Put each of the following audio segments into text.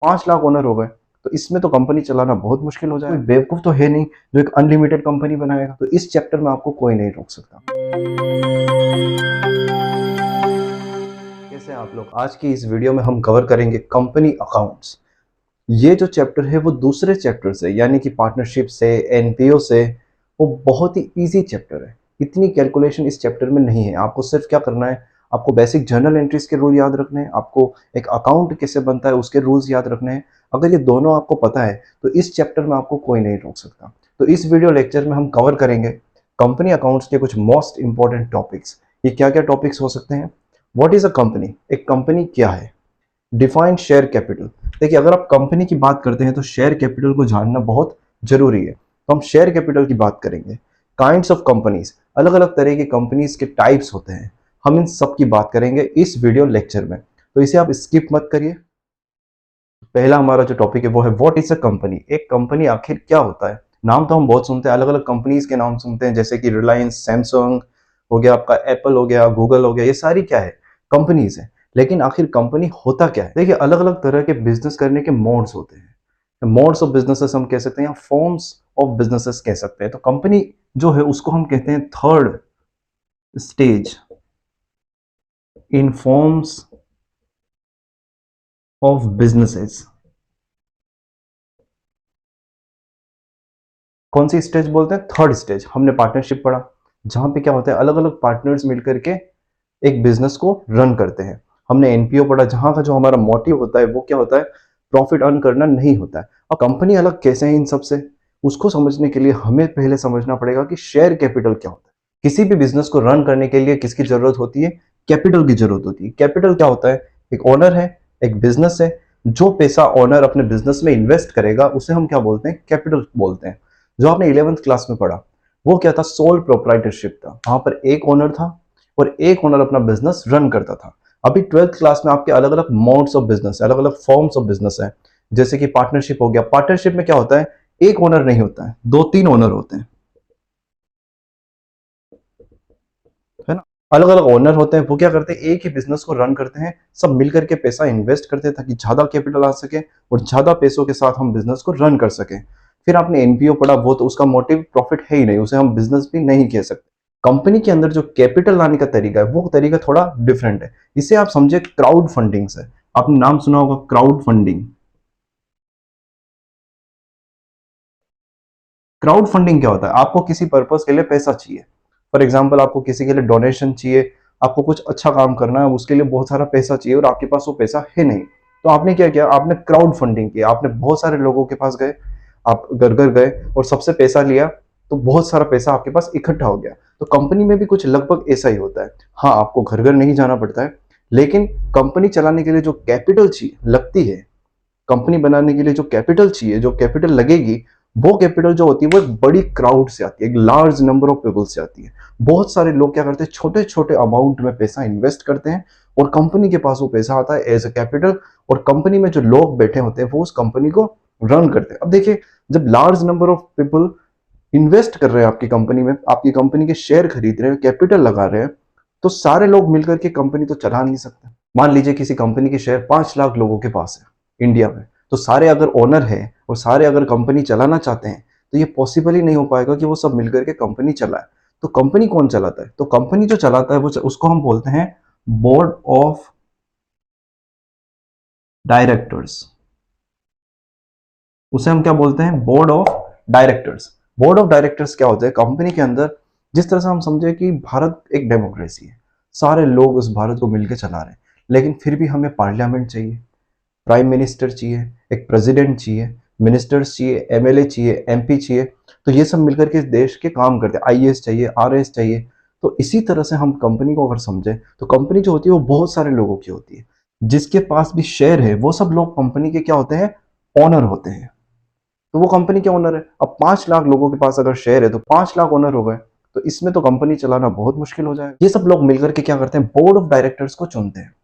5 lakh owner हो गए, तो इसमें तो कंपनी चलाना बहुत मुश्किल हो जाएगा। कोई बेवकूफ तो है नहीं जो एक अनलिमिटेड कंपनी बनाएगा। तो इस चैप्टर में आपको कोई नहीं रोक सकता। कैसे हैं आप लोग? आज की इस वीडियो में हम कवर करेंगे कंपनी अकाउंट्स। ये जो चैप्टर है वो दूसरे चैप्टर से, यानी कि पार्टनरशिप से, एनपीओ से, वो बहुत ही इजी चैप्टर है। इतनी कैलकुलेशन इस चैप्टर में नहीं है। आपको सिर्फ क्या करना है, आपको बेसिक जर्नल एंट्रीज के रूल याद रखने हैं, आपको एक अकाउंट कैसे बनता है उसके रूल्स याद रखने हैं। अगर ये दोनों आपको पता है तो इस चैप्टर में आपको कोई नहीं रोक सकता। तो इस वीडियो लेक्चर में हम कवर करेंगे कंपनी अकाउंट्स के कुछ मोस्ट इंपॉर्टेंट टॉपिक्स। ये क्या क्या टॉपिक्स हो सकते हैं? What is a company? एक कंपनी क्या है? Define share capital. देखिए, अगर आप कंपनी की बात करते हैं तो शेयर कैपिटल को जानना बहुत जरूरी है। तो हम शेयर कैपिटल की बात करेंगे। काइंड्स ऑफ कंपनीज, अलग अलग तरह की कंपनीज के टाइप्स होते हैं, हम इन सब की बात करेंगे इस वीडियो लेक्चर में। तो इसे आप स्किप मत करिए। पहला हमारा जो टॉपिक है वो है व्हाट इज अ कंपनी। एक कंपनी आखिर क्या होता है? नाम तो हम बहुत सुनते हैं, अलग अलग कंपनीज के नाम सुनते हैं, जैसे कि रिलायंस, सैमसंग हो गया, आपका एप्पल हो गया, गूगल हो गया। ये सारी क्या है? कंपनीज है। लेकिन आखिर कंपनी होता क्या है? देखिए, अलग अलग तरह के बिजनेस करने के मोड्स होते हैं। मोड्स ऑफ बिजनेसेस हम कह सकते हैं, या फॉर्म्स ऑफ बिजनेसेस कह सकते हैं। तो कंपनी जो है उसको हम कहते हैं third stage in forms of businesses. कौन सी स्टेज बोलते हैं? Third stage. हमने पार्टनरशिप पढ़ा, जहां पे क्या होता है, अलग अलग पार्टनर्स मिलकर के एक बिजनेस को रन करते हैं। हमने एनपीओ पढ़ा, जहां का जो हमारा मोटिव होता है वो क्या होता है? प्रॉफिट अर्न करना नहीं होता है। अब कंपनी अलग कैसे है इन सब से, उसको समझने के लिए हमें पहले समझना पड़ेगा कि शेयर कैपिटल क्या होता है। किसी भी बिजनेस को रन करने के लिए किसकी जरूरत होती है? कैपिटल की जरूरत होती है। कैपिटल क्या होता है? एक ओनर है, एक बिजनेस है, जो पैसा ओनर अपने बिजनेस में इन्वेस्ट करेगा उसे हम क्या बोलते हैं? कैपिटल बोलते हैं। जो आपने 11th क्लास में पढ़ा वो क्या था? सोल प्रोप्राइटरशिप था। वहां पर एक ओनर था और एक ओनर अपना बिजनेस रन करता था। अभी 12th क्लास में आपके अलग अलग मोड्स ऑफ बिजनेस है, अलग अलग फॉर्म्स ऑफ बिजनेस है। जैसे कि पार्टनरशिप हो गया। पार्टनरशिप में क्या होता है? एक ओनर नहीं होता है, दो तीन ओनर होते हैं, है ना। अलग अलग ओनर होते हैं, वो क्या करते हैं? एक ही बिजनेस को रन करते हैं, सब मिलकर के पैसा इन्वेस्ट करते हैं ताकि ज्यादा कैपिटल आ सके और ज्यादा पैसों के साथ हम बिजनेस को रन कर सके। फिर आपने एनपीओ पढ़ा, वो तो उसका मोटिव प्रॉफिट है ही नहीं, उसे हम बिजनेस भी नहीं कह सकते। कंपनी के अंदर जो कैपिटल लाने का तरीका है वो तरीका थोड़ा डिफरेंट है। इसे आप समझे क्राउड फंडिंग से। आपने नाम सुना होगा क्राउड फंडिंग। क्राउड फंडिंग क्या होता है? आपको किसी पर्पस के लिए पैसा चाहिए। फॉर एग्जाम्पल, आपको किसी के लिए डोनेशन चाहिए, आपको कुछ अच्छा काम करना है, उसके लिए बहुत सारा पैसा चाहिए और आपके पास वो पैसा है नहीं। तो आपने क्या किया? आपने क्राउड फंडिंग किया। आपने बहुत सारे लोगों के पास गए, आप घर घर गए और सबसे पैसा लिया, तो बहुत सारा पैसा आपके पास इकट्ठा हो गया। तो कंपनी में भी कुछ लगभग ऐसा ही होता है। हाँ, आपको घर घर नहीं जाना पड़ता है, लेकिन कंपनी चलाने के लिए जो कैपिटल चाहिए लगती है, कंपनी बनाने के लिए जो कैपिटल चाहिए, जो कैपिटल लगेगी, वो कैपिटल जो होती है वो एक बड़ी क्राउड से आती है, एक लार्ज नंबर ऑफ पीपल से आती है। बहुत सारे लोग क्या करते हैं? छोटे छोटे अमाउंट में पैसा इन्वेस्ट करते हैं और कंपनी के पास वो पैसा आता है एज अ कैपिटल। और कंपनी में जो लोग बैठे होते हैं वो उस कंपनी को रन करते हैं। अब देखिए, जब large number of people invest कर रहे हैं आपकी कंपनी में, आपकी कंपनी के शेयर खरीद रहे हैं, कैपिटल लगा रहे हैं, तो सारे लोग मिलकर के कंपनी तो चला नहीं सकते। मान लीजिए किसी कंपनी के शेयर 5 लाख लोगों के पास है इंडिया में, तो सारे अगर ओनर है और सारे अगर कंपनी चलाना चाहते हैं तो ये पॉसिबल ही नहीं हो पाएगा कि वो सब मिलकर के कंपनी चलाए। तो कंपनी कौन चलाता है? तो कंपनी जो चलाता है वो उसको हम बोलते हैं बोर्ड ऑफ डायरेक्टर्स। उसे हम क्या बोलते हैं? Board of directors. Board of directors क्या होते हैं कंपनी के अंदर? जिस तरह से हम समझे कि भारत एक डेमोक्रेसी है, सारे लोग उस भारत को मिलकर चला रहे हैं, लेकिन फिर भी हमें पार्लियामेंट चाहिए, प्राइम मिनिस्टर चाहिए, एक प्रेसिडेंट चाहिए, मिनिस्टर्स चाहिए, एमएलए चाहिए, एमपी चाहिए। तो ये सब मिलकर के देश के काम करते हैं। आईएएस चाहिए, आरएएस चाहिए। तो इसी तरह से हम कंपनी को अगर समझे तो कंपनी जो होती है वो बहुत सारे लोगों की होती है। जिसके पास भी शेयर है वो सब लोग कंपनी के क्या होते हैं? ओनर होते हैं। तो वो कंपनी के ओनर है। अब 5 लाख लोगों के पास अगर शेयर है तो 5 लाख ओनर हो गए, तो इसमें तो कंपनी चलाना बहुत मुश्किल हो जाएगा। ये सब लोग मिलकर के क्या करते हैं? बोर्ड ऑफ डायरेक्टर्स को चुनते हैं।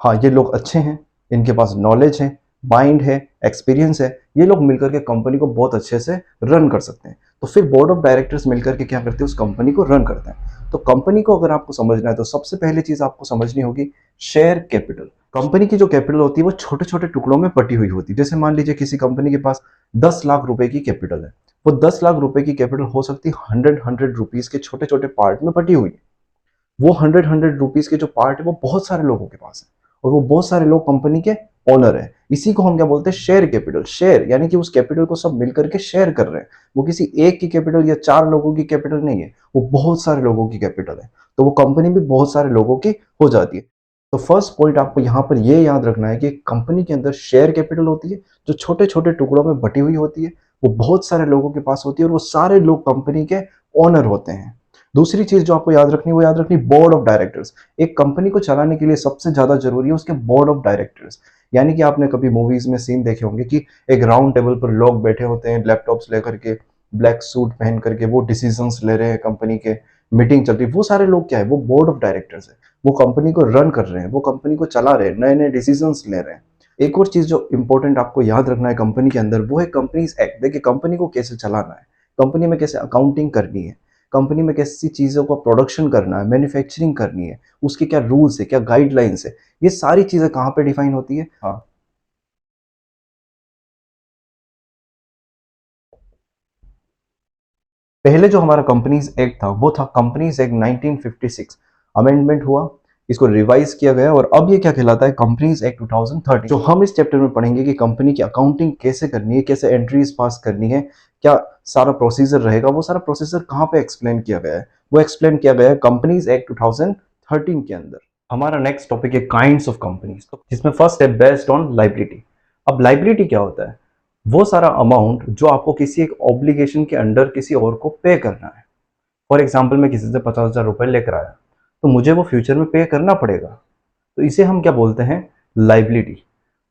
हाँ, ये लोग अच्छे हैं, इनके पास नॉलेज है, माइंड है, एक्सपीरियंस है, ये लोग मिलकर के कंपनी को बहुत अच्छे से रन कर सकते हैं। तो फिर बोर्ड ऑफ डायरेक्टर्स मिलकर के क्या करते हैं? उस कंपनी को रन करते हैं। तो कंपनी को अगर आपको समझना है तो सबसे पहली चीज आपको समझनी होगी शेयर कैपिटल। कंपनी की जो कैपिटल होती है वो छोटे छोटे टुकड़ों में बटी हुई होती है। जैसे मान लीजिए किसी कंपनी के पास 10 लाख रुपए की कैपिटल है, वो 10 लाख रुपए की कैपिटल हो सकती है 100 रुपीज के छोटे छोटे पार्ट में बटी हुई है। वो 100 रुपीज के जो पार्ट है वो बहुत सारे लोगों के पास है, और वो बहुत सारे लोग कंपनी के ओनर है। इसी को हम क्या बोलते हैं, शेयर कैपिटल। शेयर यानी कि उस कैपिटल को सब मिलकर के शेयर कर रहे हैं। वो किसी एक की कैपिटल या 4 लोगों की कैपिटल नहीं है, वो बहुत सारे लोगों की कैपिटल है। तो वो कंपनी भी बहुत सारे लोगों की हो जाती है। तो फर्स्ट पॉइंट आपको यहाँ पर ये याद रखना है कि कंपनी के अंदर शेयर कैपिटल होती है, जो छोटे छोटे टुकड़ों में बटी हुई होती है, वो बहुत सारे लोगों के पास होती है, और वो सारे लोग कंपनी के ओनर होते हैं। दूसरी चीज जो आपको याद रखनी, वो याद रखनी बोर्ड ऑफ डायरेक्टर्स। एक कंपनी को चलाने के लिए सबसे ज्यादा जरूरी है उसके बोर्ड ऑफ डायरेक्टर्स। यानी कि आपने कभी मूवीज में सीन देखे होंगे कि एक राउंड टेबल पर लोग बैठे होते हैं, लैपटॉप्स लेकर के, ब्लैक सूट पहन करके, वो डिसीजंस ले रहे हैं, कंपनी के मीटिंग चल रही है। वो सारे लोग क्या है, वो बोर्ड ऑफ डायरेक्टर्स है। वो कंपनी को रन कर रहे हैं, वो कंपनी को चला रहे हैं, नए नए डिसीजंस ले रहे हैं। एक और चीज जो इंपॉर्टेंट आपको याद रखना है कंपनी के अंदर, वो है कंपनीज एक्ट। देखिए कंपनी को कैसे चलाना है, कंपनी में कैसे अकाउंटिंग करनी है, कंपनी में कैसी चीज़ों का प्रोडक्शन करना है, मैन्युफैक्चरिंग करनी है, उसके क्या रूल्स है, क्या गाइडलाइंस है, ये सारी चीज़ें कहाँ पे डिफाइन होती है। हाँ, पहले जो हमारा कंपनीज एक्ट था वो था कंपनीज एक्ट 1956। अमेंडमेंट हुआ, इसको रिवाइज किया गया, और अब ये क्या कहलाता है, कंपनीज एक्ट 2013। जो हम इस चैप्टर में पढ़ेंगे कि कंपनी की अकाउंटिंग कैसे करनी है, कैसे एंट्रीज पास करनी है, क्या सारा प्रोसीजर रहेगा, वो सारा प्रोसीजर कहाँ पे एक्सप्लेन किया गया है, वो एक्सप्लेन किया गया है कंपनीज एक्ट 2013 के अंदर। हमारा नेक्स्ट टॉपिक है काइंड्स ऑफ कंपनीज, जिसमें फर्स्ट है बेस्ड ऑन लाइबिलिटी। अब लाइबिलिटी क्या होता है, वो सारा अमाउंट जो आपको किसी एक ऑब्लिगेशन के अंडर किसी और को पे करना है। फॉर एग्जाम्पल मैं किसी से 50,000 रुपए लेकर आया, तो मुझे वो फ्यूचर में पे करना पड़ेगा, तो इसे हम क्या बोलते हैं, लाइबिलिटी।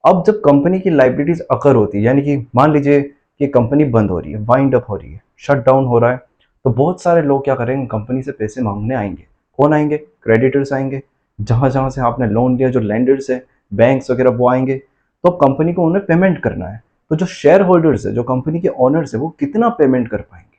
अब जब कंपनी की लाइबिलिटीज अकर होती है, यानी कि मान लीजिए कि कंपनी बंद हो रही है, वाइंड अप हो रही है, शट डाउन हो रहा है, तो बहुत सारे लोग क्या करेंगे, कंपनी से पैसे मांगने आएंगे। कौन आएंगे, क्रेडिटर्स आएंगे। जहां जहां से आपने लोन लिया, जो लेंडर्स है, बैंक्स वगैरह, वो आएंगे। तो कंपनी को उन्हें पेमेंट करना है। तो जो शेयर होल्डर्स है, जो कंपनी के ऑनर्स है, वो कितना पेमेंट कर पाएंगे,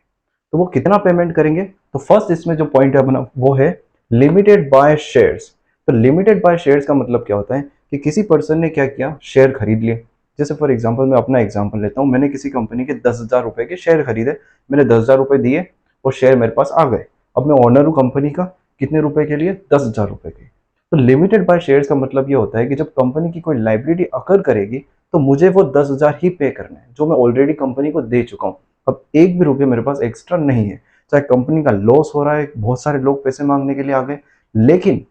तो वो कितना पेमेंट करेंगे। तो फर्स्ट इसमें जो पॉइंट है अपना, वो है लिमिटेड बाय शेयर्स। तो लिमिटेड बाय शेयर्स का मतलब क्या होता है कि किसी पर्सन ने क्या किया, शेयर खरीद लिए। जैसे फॉर एग्जांपल मैं अपना एग्जांपल लेता हूं, मैंने किसी कंपनी के 10,000 रुपए के शेयर खरीदे, मैंने 10,000 रुपए दिए और शेयर मेरे पास आ गए। अब मैं ऑनर हूं कंपनी का, कितने रुपए के लिए, 10,000 रुपए के। तो लिमिटेड बाय शेयर्स का मतलब ये होता है कि जब कंपनी की कोई लाइबिलिटी अकर करेगी, तो मुझे वो 10,000 ही पे करना है, जो मैं ऑलरेडी कंपनी को दे चुका हूँ। अब एक भी रुपये मेरे पास एक्स्ट्रा नहीं है। चाहे कंपनी का लॉस हो रहा है, बहुत सारे लोग पैसे मांगने के लिए आ गए, लेकिन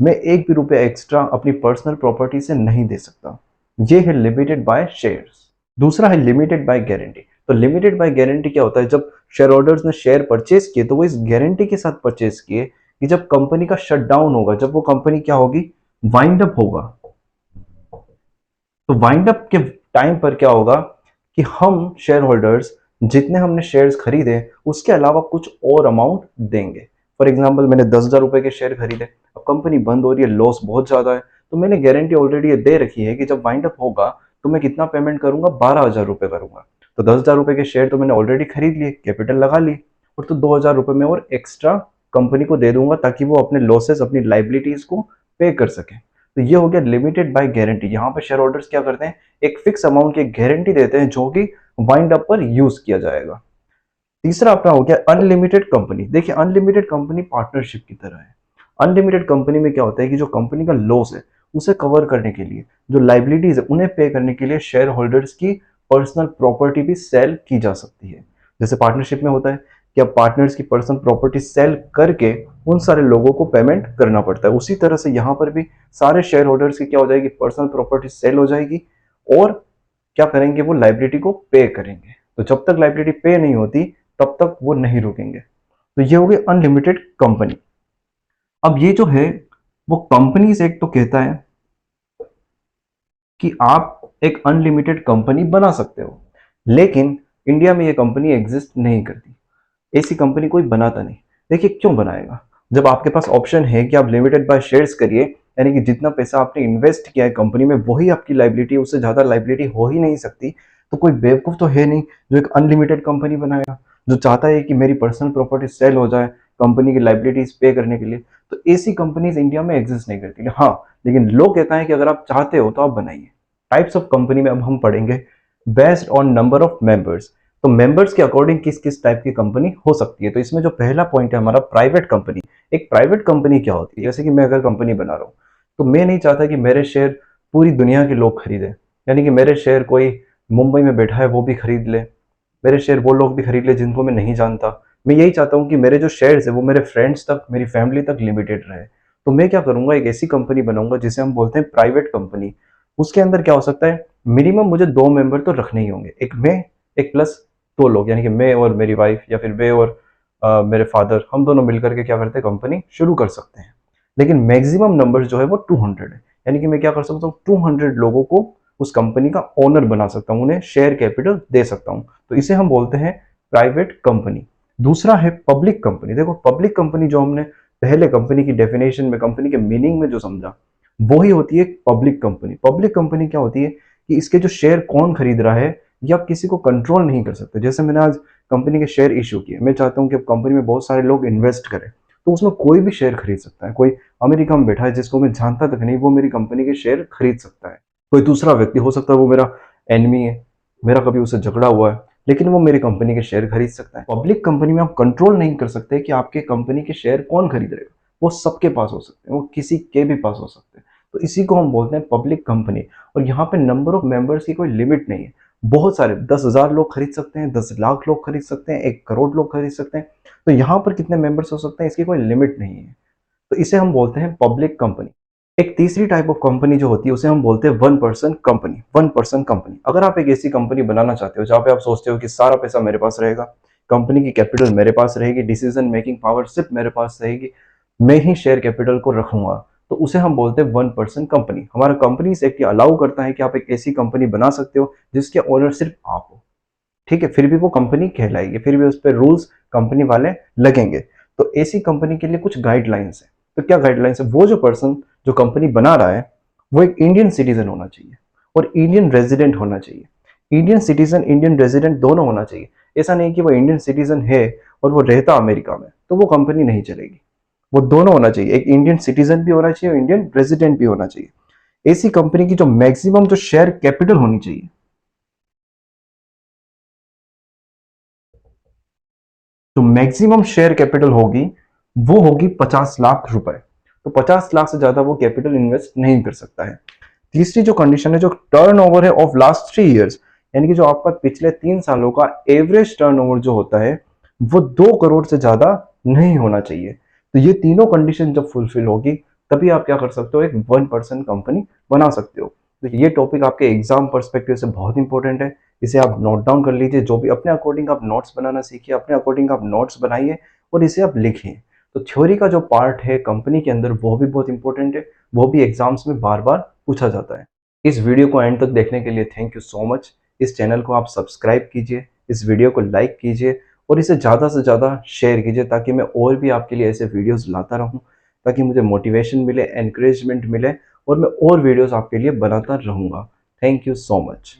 मैं एक भी रुपया एक्स्ट्रा अपनी पर्सनल प्रॉपर्टी से नहीं दे सकता। ये है लिमिटेड बाय शेयर्स। दूसरा है लिमिटेड बाय गारंटी। तो लिमिटेड बाय गारंटी क्या होता है, जब शेयर होल्डर्स ने शेयर परचेज किए, तो वो इस गारंटी के साथ परचेज किए कि जब कंपनी का शट डाउन होगा, जब वो कंपनी क्या होगी, वाइंड अप होगा, तो वाइंड अप के टाइम पर क्या होगा कि हम शेयर होल्डर्स जितने हमने शेयर्स खरीदे, उसके अलावा कुछ और अमाउंट देंगे। फॉर एग्जांपल मैंने 10,000 रुपए के शेयर खरीदे, अब कंपनी बंद हो रही है, लॉस बहुत ज्यादा है, तो मैंने गारंटी ऑलरेडी दे रखी है कि जब वाइंड अप होगा तो मैं कितना पेमेंट करूंगा, 12,000 रुपए करूंगा। तो 10,000 रुपए के शेयर तो मैंने ऑलरेडी खरीद लिए, कैपिटल लगा ली, और तो 2,000 रुपए में और एक्स्ट्रा कंपनी को दे दूंगा, ताकि वो अपने लॉसेस, अपनी लाइबिलिटीज को पे कर सके। तो ये हो गया लिमिटेड बाय गारंटी। यहाँ पर शेयर होल्डर्स क्या करते हैं, एक फिक्स अमाउंट की गारंटी देते हैं, जो कि वाइंड अप पर यूज किया जाएगा। तीसरा अपना हो गया अनलिमिटेड कंपनी। देखिए अनलिमिटेड कंपनी पार्टनरशिप की तरह है। अनलिमिटेड कंपनी में क्या होता है कि जो कंपनी का लॉस है उसे कवर करने के लिए, जो लाइबिलिटीज है उन्हें पे करने के लिए, शेयर होल्डर्स की पर्सनल प्रॉपर्टी भी सेल की जा सकती है। जैसे पार्टनरशिप में होता है कि अब पार्टनर्स की पर्सनल प्रॉपर्टी सेल करके उन सारे लोगों को पेमेंट करना पड़ता है। उसी तरह से यहाँ पर भी सारे शेयर होल्डर्स की क्या हो जाएगी, पर्सनल प्रॉपर्टी सेल हो जाएगी, और क्या करेंगे, वो लाइबिलिटी को पे करेंगे। तो जब तक लाइबिलिटी पे नहीं होती तब तक वो नहीं रुकेंगे। तो ये हो गई अनलिमिटेड कंपनी। अब ये जो है वो कंपनीज एक्ट तो कहता है कि आप एक अनलिमिटेड कंपनी बना सकते हो, लेकिन इंडिया में ये कंपनी एग्जिस्ट नहीं करती। ऐसी कंपनी कोई बनाता नहीं। देखिए क्यों बनाएगा, जब आपके पास ऑप्शन है कि आप लिमिटेड बाय शेयर्स करिए, यानी कि जितना पैसा आपने इन्वेस्ट किया है कंपनी में वही आपकी लाइबिलिटी, उससे ज्यादा लाइबिलिटी हो ही नहीं सकती। तो कोई बेवकूफ तो है नहीं जो एक अनलिमिटेड कंपनी बनाएगा, जो चाहता है कि मेरी पर्सनल प्रॉपर्टी सेल हो जाए, कंपनी की लाइबिलिटीज पे करने के लिए। तो ऐसी कंपनीज इंडिया में एग्जिस्ट नहीं करती। हाँ, लेकिन लोग कहता है कि अगर आप चाहते हो तो आप बनाइए। टाइप्स ऑफ कंपनी में अब हम पढ़ेंगे based on number of members. तो मेंबर्स के अकॉर्डिंग किस किस टाइप की कंपनी हो सकती है। तो इसमें जो पहला पॉइंट है हमारा प्राइवेट कंपनी। एक प्राइवेट कंपनी क्या होती है, जैसे कि मैं अगर कंपनी बना रहा हूँ तो मैं नहीं चाहता कि मेरे शेयर पूरी दुनिया के लोग खरीदें, यानी कि मेरे शेयर कोई मुंबई में बैठा है वो भी खरीद ले, मेरे शेयर वो लोग भी खरीद ले जिनको मैं नहीं जानता। मैं यही चाहता हूँ कि मेरे जो शेयर्स है वो मेरे फ्रेंड्स तक, मेरी फैमिली तक लिमिटेड रहे। तो मैं क्या करूंगा, एक ऐसी कंपनी बनाऊंगा जिसे हम बोलते हैं प्राइवेट कंपनी। उसके अंदर क्या हो सकता है, मिनिमम मुझे 2 मेंबर तो रखने ही होंगे, एक मैं, एक प्लस 2 लोग, यानी कि मैं और मेरी वाइफ, या फिर मैं और मेरे फादर, हम दोनों मिलकर के क्या करते हैं, कंपनी शुरू कर सकते हैं। लेकिन मैक्सिमम नंबर जो है वो 200 है, यानी कि मैं क्या कर सकता हूँ, 200 लोगों को उस कंपनी का ओनर बना सकता हूँ, उन्हें शेयर कैपिटल दे सकता हूँ। तो इसे हम बोलते हैं प्राइवेट कंपनी। दूसरा है पब्लिक कंपनी। देखो पब्लिक कंपनी जो हमने पहले कंपनी की डेफिनेशन में, कंपनी के मीनिंग में जो समझा, वो ही होती है पब्लिक कंपनी। पब्लिक कंपनी क्या होती है कि इसके जो शेयर कौन खरीद रहा है ये आप किसी को कंट्रोल नहीं कर सकते। जैसे मैंने आज कंपनी के शेयर इशू किए, मैं चाहता हूँ कि अब कंपनी में बहुत सारे लोग इन्वेस्ट करें, तो उसमें कोई भी शेयर खरीद सकता है। कोई अमेरिका में बैठा है जिसको मैं जानता तक नहीं, वो मेरी कंपनी के शेयर खरीद सकता है। कोई दूसरा व्यक्ति हो सकता है, वो मेरा एनिमी है, मेरा कभी उससे झगड़ा हुआ है, लेकिन वो मेरी कंपनी के शेयर खरीद सकता है। पब्लिक कंपनी में आप कंट्रोल नहीं कर सकते कि आपके कंपनी के शेयर कौन खरीद रहेगा, वो सबके पास हो सकते हैं, वो किसी के भी पास हो सकते हैं। तो इसी को हम बोलते हैं पब्लिक कंपनी। और यहाँ पे नंबर ऑफ मेंबर्स की कोई लिमिट नहीं है, बहुत सारे 10,000 लोग खरीद सकते हैं, 10 लाख लोग खरीद सकते हैं, 1 करोड़ लोग खरीद सकते हैं। तो यहाँ पर कितने मेंबर्स हो सकते हैं इसकी कोई लिमिट नहीं है। तो इसे हम बोलते हैं पब्लिक कंपनी। एक तीसरी टाइप ऑफ कंपनी जो होती है उसे हम बोलते हैं 1 पर्सन कंपनी। 1 पर्सन कंपनी, अगर आप एक ऐसी कंपनी बनाना चाहते हो जहां पे आप सोचते हो कि सारा पैसा मेरे पास रहेगा, कंपनी की कैपिटल मेरे पास रहेगी, डिसीजन मेकिंग पावर सिर्फ मेरे पास रहेगी, मैं ही शेयर कैपिटल को रखूंगा, तो उसे हम बोलते हैं 1 पर्सन कंपनी। हमारा कंपनी एक्ट अलाउ करता है कि आप एक ऐसी कंपनी बना सकते हो जिसके ओनर सिर्फ आप हो, ठीक है, फिर भी वो कंपनी कहलाएगी, फिर भी उस पर रूल्स कंपनी वाले लगेंगे। तो ऐसी कंपनी के लिए कुछ गाइडलाइंस है। तो क्या गाइडलाइंस है, वो जो पर्सन जो कंपनी बना रहा है वो एक इंडियन सिटीजन होना चाहिए और इंडियन रेजिडेंट होना चाहिए। इंडियन सिटीजन, इंडियन रेजिडेंट दोनों होना चाहिए। ऐसा नहीं कि वो इंडियन सिटीजन है और वो रहता अमेरिका में, तो वो कंपनी नहीं चलेगी। वो दोनों होना चाहिए, एक इंडियन सिटीजन भी होना चाहिए और इंडियन रेजिडेंट भी होना चाहिए। ऐसी कंपनी की जो मैक्सिमम जो शेयर कैपिटल होनी चाहिए, तो मैक्सिमम शेयर कैपिटल होगी वो होगी 50 लाख रुपए। तो 50 लाख से ज्यादा वो कैपिटल इन्वेस्ट नहीं कर सकता है। तीसरी जो कंडीशन है, जो टर्नओवर है ऑफ लास्ट 3 इयर्स, यानी कि जो आपका पिछले 3 सालों का एवरेज टर्नओवर जो होता है वो 2 करोड़ से ज्यादा नहीं होना चाहिए। तो ये तीनों कंडीशन जब फुलफिल होगी तभी आप क्या कर सकते हो, एक 1 पर्सन कंपनी बना सकते हो। तो ये टॉपिक आपके एग्जाम पर्सपेक्टिव से बहुत इंपॉर्टेंट है, इसे आप नोट डाउन कर लीजिए। जो भी अपने अकॉर्डिंग आप नोट्स बनाना सीखिए, अपने अकॉर्डिंग आप नोट्स बनाइए और इसे आप लिखिए। तो थ्योरी का जो पार्ट है कंपनी के अंदर वो भी बहुत इंपॉर्टेंट है, वो भी एग्जाम्स में बार बार पूछा जाता है। इस वीडियो को एंड तक देखने के लिए थैंक यू सो मच। इस चैनल को आप सब्सक्राइब कीजिए, इस वीडियो को लाइक कीजिए और इसे ज़्यादा से ज़्यादा शेयर कीजिए, ताकि मैं और भी आपके लिए ऐसे वीडियोस लाता रहूं, ताकि मुझे मोटिवेशन मिले, एनकरेजमेंट मिले और मैं और वीडियोस आपके लिए बनाता रहूँगा। Thank you so much.